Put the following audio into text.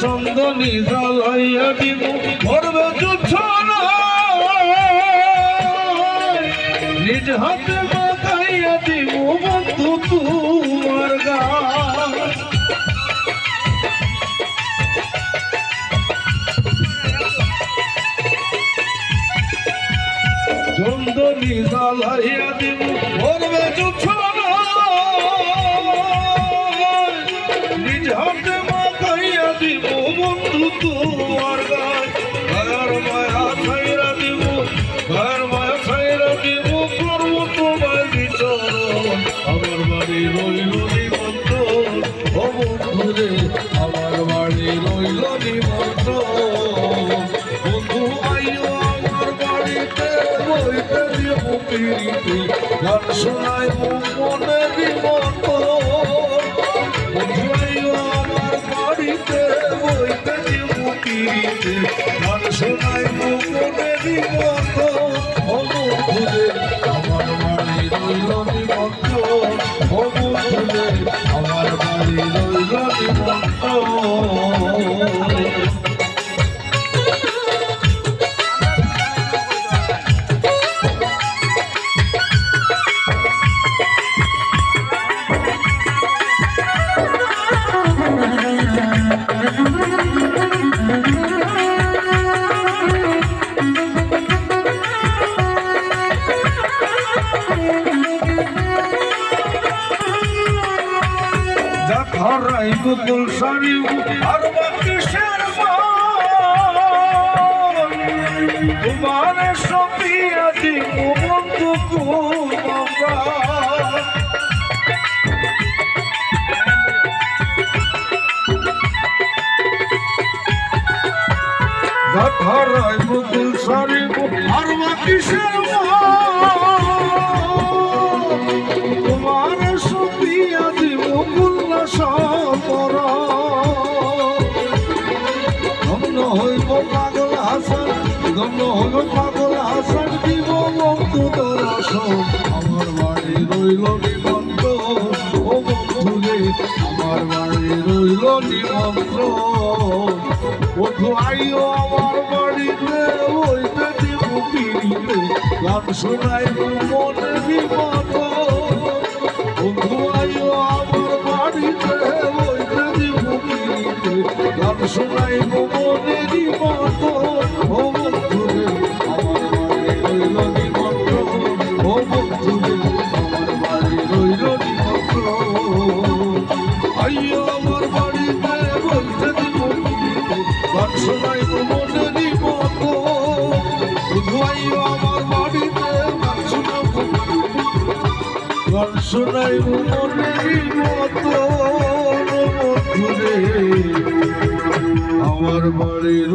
চন্দনী জ্বালাইয়া দিব করবে যুদ্ধ নিজ হাতে বাঁধাইয়া দিব বন্ধু তোমার গান চন্দনী জ্বালাইয়া দিব করবে যুদ্ধ নিজ হাতে দিব বন্ধু তোমার গান ঘর মায়া ছাইরা দিব ঘর মায়া ছাইরা দিব করব তোমার বিচরণ আমার বাড়ি রইল নিমন্ত্রণ ও বন্ধু রে আমার বাড়ি রইল নিমন্ত্রণ বন্ধু আইও আমার বাড়িতে বইতে দিব পিড়িতে গান শোনাই মনে নিমন্ত্রণ বন্ধু আইও আমার বাড়িতে বইতে দিব পিড়িতে গান শোনাই মনে নিমন্ত্রণ ও বন্ধু রে আমার বাড়ি রইল নিমন্ত্রণ ও বন্ধু রে আমার বাড়ি রইল নিমন্ত্রণ হরাই বুকুল সারি আর কিসের তোমার সপিয়া দিব বন্ধু হরাই বুকুল সারি আর কিসের তোমার সপিয়া দিব ধন্য হইব পাগল হাসান ধন্য হইব পাগল হাসান দিব বন্ধু তোর আসন আমার বাড়ি রইল নিমন্ত্রণ ও বন্ধু রে আমার বাড়ি রইল নিমন্ত্রণ বন্ধু আইও আমার বাড়িতে বইতে দিব পিড়িতে গান শোনাইব মনে নিমন্ত্রণ বন্ধু আইও আমার বাড়িতে বইতে দিব পিড়িতে গান শোনাইব মনে নিমন্ত্রণ ও বন্ধু রে আমার বাড়ি রইল নিমন্ত্রণ ও বন্ধু রে আমার বাড়ি রইল নিমন্ত্রণ আইও আমার বাড়িতে বইতে দিব পিড়িতে গান শোনাইব মনে নিমন্ত্রণ বন্ধু আইও আমার বাড়িতে গান শোনাইব গান শোনাইব মনে নিমন্ত্রণ বন্ধু রে আমার বাড়ির